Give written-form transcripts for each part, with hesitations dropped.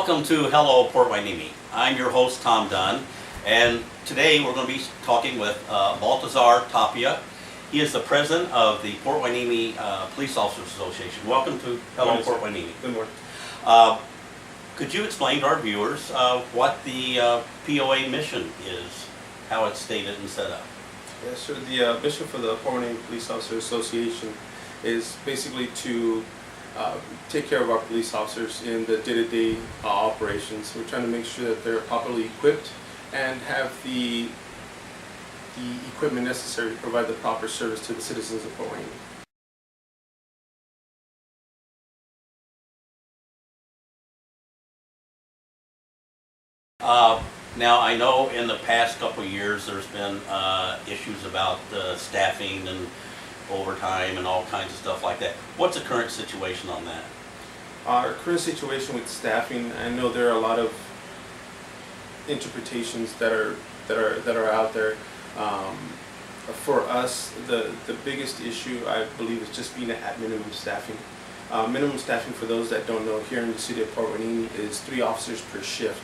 Welcome to Hello Port Hueneme. I'm your host Tom Dunn, and today we're going to be talking with Baltazar Tapia. He is the president of the Port Hueneme Police Officers Association. Welcome to Hello Port Hueneme. Good morning. Could you explain to our viewers what the POA mission is, how it's stated and set up? Yeah, so the mission for the Port Hueneme Police Officers Association is basically to take care of our police officers in the day-to-day operations. We're trying to make sure that they're properly equipped and have the equipment necessary to provide the proper service to the citizens of Port Hueneme. Now, I know in the past couple of years there's been issues about staffing and overtime and all kinds of stuff like that. What's the current situation on that? Our current situation with staffing, I know there are a lot of interpretations that are out there. For us, the biggest issue, I believe, is just being at minimum staffing. Minimum staffing, for those that don't know, here in the city of Port Hueneme is 3 officers per shift.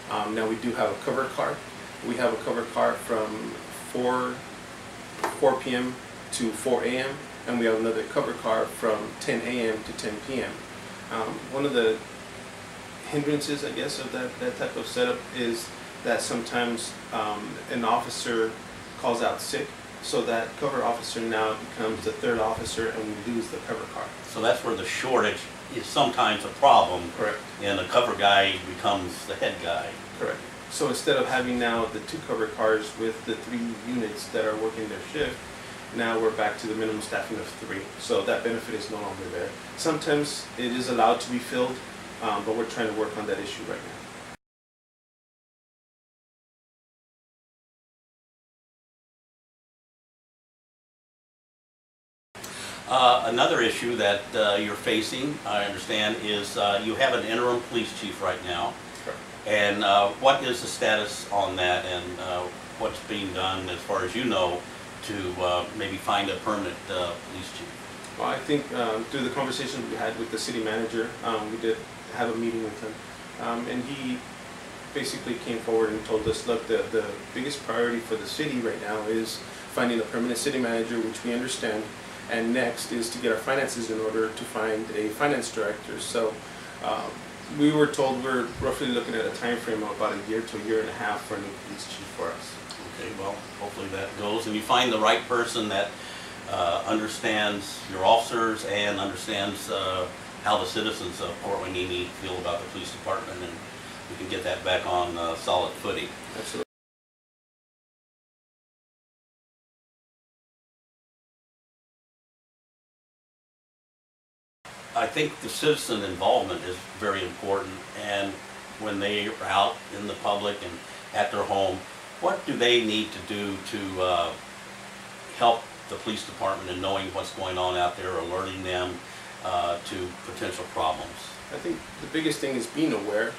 Now we do have a cover car. We have a cover car from 4 p.m. to 4 a.m. and we have another cover car from 10 a.m. to 10 p.m. One of the hindrances, I guess, of that type of setup is that sometimes an officer calls out sick, so that cover officer now becomes the 3rd officer and we lose the cover car. So that's where the shortage is sometimes a problem. Correct. And the cover guy becomes the head guy. Correct. So instead of having now the 2 cover cars with the 3 units that are working their shift, now we're back to the minimum staffing of 3. So that benefit is no longer there. Sometimes it is allowed to be filled, but we're trying to work on that issue right now. Another issue that you're facing, I understand, is you have an interim police chief right now. Correct. And what is the status on that, and what's being done, as far as you know, to maybe find a permanent police chief? Well, I think through the conversations we had with the city manager, we did have a meeting with him, and he basically came forward and told us, look, the biggest priority for the city right now is finding a permanent city manager, which we understand, and next is to get our finances in order to find a finance director. So we were told we're roughly looking at a time frame of about a year to a year and a half for a new police chief for us. Okay, well, hopefully that goes, and you find the right person that understands your officers and understands how the citizens of Port Hueneme feel about the police department, and we can get that back on solid footing. Absolutely. I think the citizen involvement is very important, and when they are out in the public and at their home, what do they need to do to help the police department in knowing what's going on out there, alerting them to potential problems? I think the biggest thing is being aware.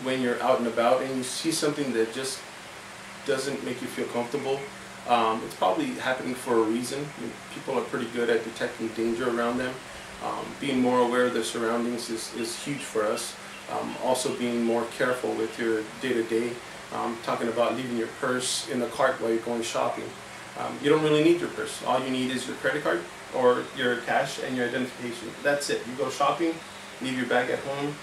When you're out and about and you see something that just doesn't make you feel comfortable, it's probably happening for a reason. People are pretty good at detecting danger around them. Being more aware of their surroundings is huge for us. Also being more careful with your day-to-day. Talking about leaving your purse in the cart while you're going shopping. You don't really need your purse. All you need is your credit card or your cash and your identification. That's it. You go shopping, leave your bag at home,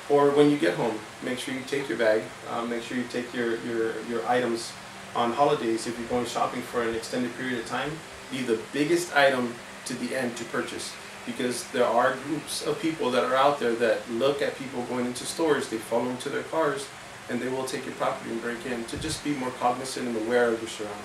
or when you get home, make sure you take your bag. Make sure you take your items on holidays. If you're going shopping for an extended period of time, leave the biggest item to the end to purchase. Because there are groups of people that are out there that look at people going into stores, they follow them to their cars, and they will take your property and break in. To just be more cognizant and aware of your surroundings.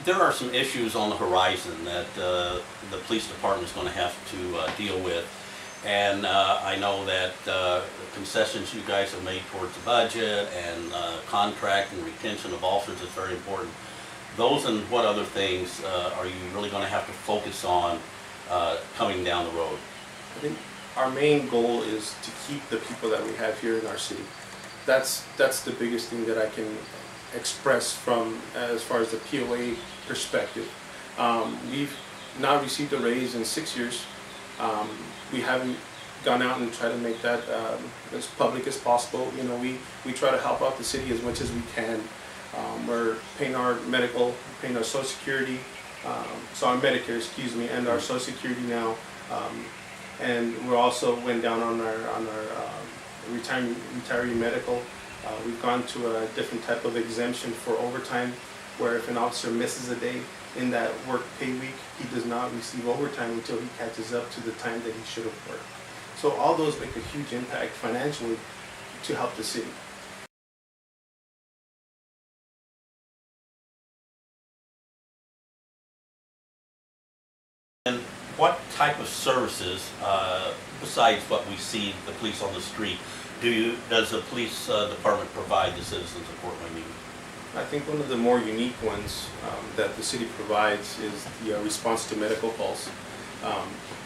There are some issues on the horizon that the police department is going to have to deal with, and I know that concessions you guys have made towards the budget and contract and retention of officers is very important. Those and what other things are you really going to have to focus on coming down the road? I think our main goal is to keep the people that we have here in our city. That's the biggest thing that I can express from as far as the POA perspective. We've not received a raise in 6 years. We haven't gone out and tried to make that as public as possible. You know, we try to help out the city as much as we can. We're paying our medical, paying our Social Security, so our Medicare, excuse me, and our Social Security now. And we're also went down on our retiree medical. We've gone to a different type of exemption for overtime, where if an officer misses a day in that work pay week, he does not receive overtime until he catches up to the time that he should have worked. So all those make a huge impact financially to help the city. And what type of services, besides what we see the police on the street, does the police department provide the citizens of Fort Wayne? I think one of the more unique ones that the city provides is the response to medical calls.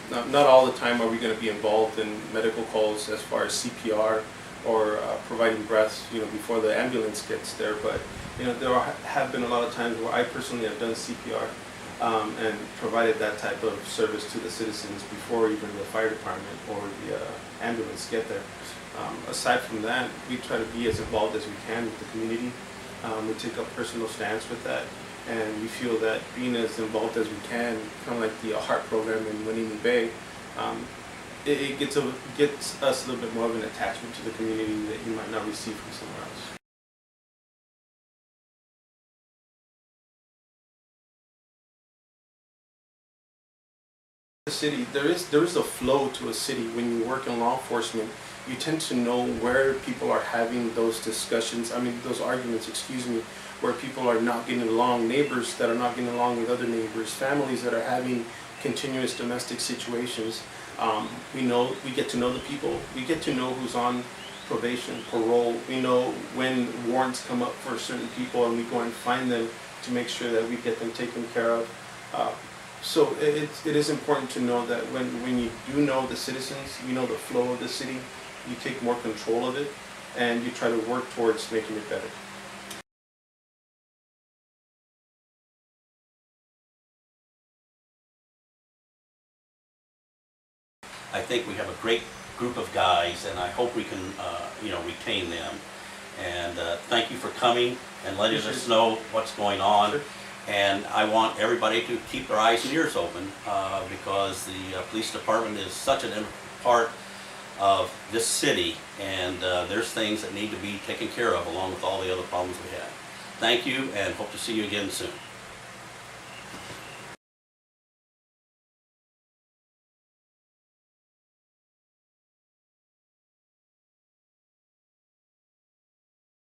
Not all the time are we going to be involved in medical calls as far as CPR or providing breaths, you know, before the ambulance gets there. But you know, there have been a lot of times where I personally have done CPR and provided that type of service to the citizens before even the fire department or the ambulance get there. Aside from that, we try to be as involved as we can with the community. We take a personal stance with that, and we feel that being as involved as we can, kind of like the HEART program in Winnie Bay, it gets us a little bit more of an attachment to the community that you might not receive from somewhere else. The city, there is a flow to a city. When you work in law enforcement, you tend to know where people are having those discussions, those arguments, excuse me, where people are not getting along, neighbors that are not getting along with other neighbors, families that are having continuous domestic situations. We get to know the people, we get to know who's on probation, parole, we know when warrants come up for certain people, and we go and find them to make sure that we get them taken care of. So it is important to know that when you do know the citizens, you know the flow of the city, you take more control of it, and you try to work towards making it better. I think we have a great group of guys, and I hope we can, retain them. And thank you for coming and letting us know what's going on. Sure. And I want everybody to keep their eyes and ears open because the police department is such an integral part of this city, and there's things that need to be taken care of along with all the other problems we have. Thank you, and hope to see you again soon.